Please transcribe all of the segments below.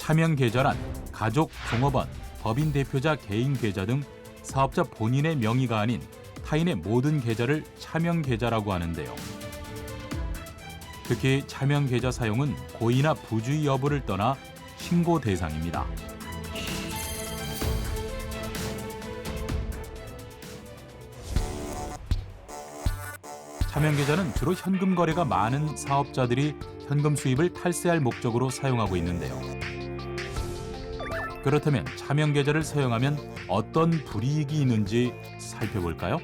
차명 계좌란 가족, 종업원, 법인 대표자 개인 계좌 등 사업자 본인의 명의가 아닌 타인의 모든 계좌를 차명 계좌라고 하는데요. 특히 차명 계좌 사용은 고의나 부주의 여부를 떠나 신고 대상입니다. 차명 계좌는 주로 현금 거래가 많은 사업자들이 현금 수입을 탈세할 목적으로 사용하고 있는데요. 그렇다면 차명 계좌를 사용하면 어떤 불이익이 있는지 살펴볼까요?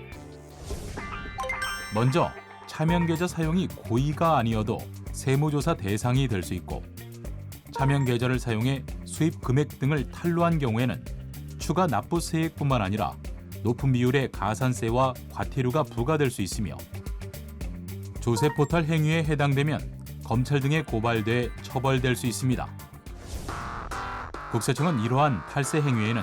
먼저 차명 계좌 사용이 고의가 아니어도 세무조사 대상이 될 수 있고, 차명 계좌를 사용해 수입 금액 등을 탈루한 경우에는 추가 납부세액뿐만 아니라 높은 비율의 가산세와 과태료가 부과될 수 있으며, 조세 포탈 행위에 해당되면 검찰 등에 고발돼 처벌될 수 있습니다. 국세청은 이러한 탈세 행위에는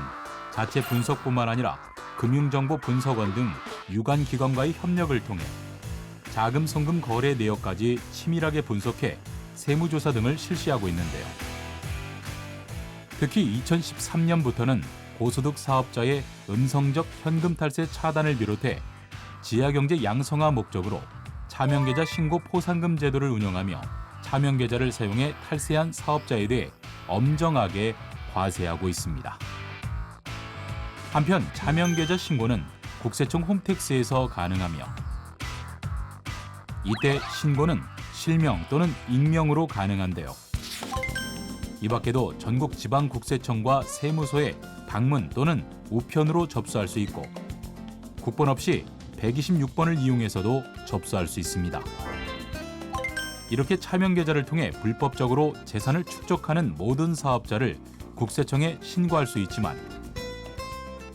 자체 분석뿐만 아니라 금융정보분석원 등 유관 기관과의 협력을 통해 자금 송금 거래 내역까지 치밀하게 분석해 세무조사 등을 실시하고 있는데요. 특히 2013년부터는 고소득 사업자의 음성적 현금 탈세 차단을 비롯해 지하경제 양성화 목적으로 차명계좌 신고 포상금 제도를 운영하며 차명계좌를 사용해 탈세한 사업자에 대해 엄정하게 과세하고 있습니다. 한편 차명계좌 신고는 국세청 홈택스에서 가능하며, 이때 신고는 실명 또는 익명으로 가능한데요. 이 밖에도 전국 지방국세청과 세무서에 방문 또는 우편으로 접수할 수 있고, 국번 없이 126번을 이용해서도 접수할 수 있습니다. 이렇게 차명계좌를 통해 불법적으로 재산을 축적하는 모든 사업자를 국세청에 신고할 수 있지만,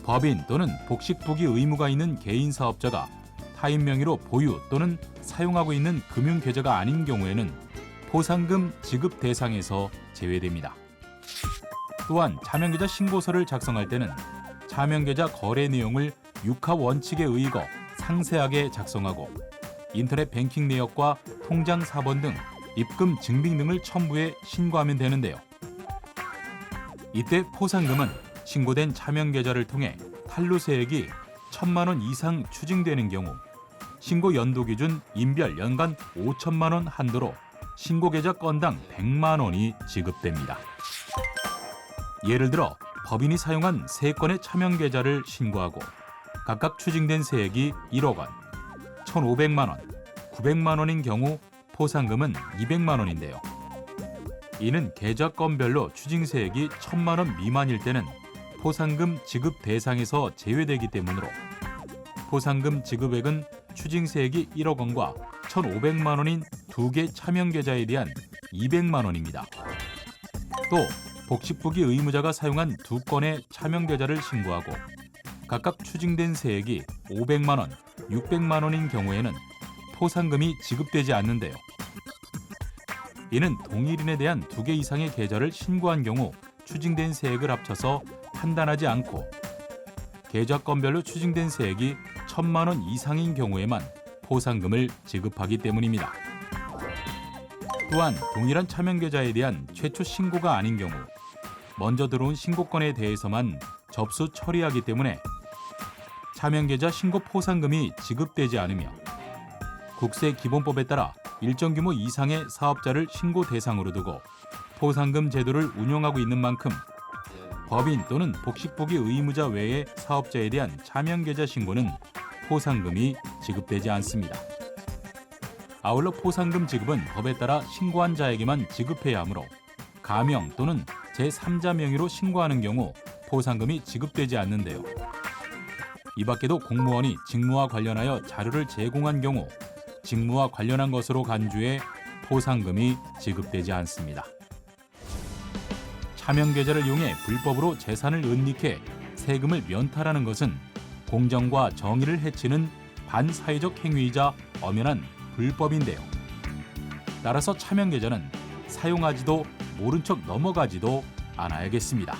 법인 또는 복식부기 의무가 있는 개인 사업자가 타인 명의로 보유 또는 사용하고 있는 금융계좌가 아닌 경우에는 포상금 지급 대상에서 제외됩니다. 또한 차명계좌 신고서를 작성할 때는 차명계좌 거래 내용을 육하 원칙에 의거 상세하게 작성하고, 인터넷 뱅킹 내역과 통장 사본 등 입금 증빙 등을 첨부해 신고하면 되는데요. 이때 포상금은 신고된 차명계좌를 통해 탈루세액이 1,000만 원 이상 추징되는 경우 신고 연도 기준 인별 연간 5천만 원 한도로 신고계좌 건당 100만 원이 지급됩니다. 예를 들어 법인이 사용한 3건의 차명계좌를 신고하고 각각 추징된 세액이 1억 원, 1,500만 원, 900만 원인 경우 포상금은 200만 원인데요. 이는 계좌 건별로 추징세액이 1,000만 원 미만일 때는 포상금 지급 대상에서 제외되기 때문으로 포상금 지급액은 추징세액이 1억 원과 1,500만 원인 2개 차명계좌에 대한 200만 원입니다. 또 복식부기 의무자가 사용한 2건의 차명계좌를 신고하고 각각 추징된 세액이 500만 원, 600만 원인 경우에는 포상금이 지급되지 않는데요. 이는 동일인에 대한 2개 이상의 계좌를 신고한 경우 추징된 세액을 합쳐서 판단하지 않고 계좌 건별로 추징된 세액이 1,000만 원 이상인 경우에만 포상금을 지급하기 때문입니다. 또한 동일한 차명계좌에 대한 최초 신고가 아닌 경우 먼저 들어온 신고건에 대해서만 접수 처리하기 때문에 차명계좌 신고 포상금이 지급되지 않으며, 국세기본법에 따라 일정 규모 이상의 사업자를 신고 대상으로 두고 포상금 제도를 운영하고 있는 만큼 법인 또는 복식부기 의무자 외의 사업자에 대한 차명계좌 신고는 포상금이 지급되지 않습니다. 아울러 포상금 지급은 법에 따라 신고한 자에게만 지급해야 하므로 가명 또는 제3자 명의로 신고하는 경우 포상금이 지급되지 않는데요. 이 밖에도 공무원이 직무와 관련하여 자료를 제공한 경우 직무와 관련한 것으로 간주해 포상금이 지급되지 않습니다. 차명계좌를 이용해 불법으로 재산을 은닉해 세금을 면탈하는 것은 공정과 정의를 해치는 반사회적 행위이자 엄연한 불법인데요. 따라서 차명계좌는 사용하지도 모른 척 넘어가지도 않아야겠습니다.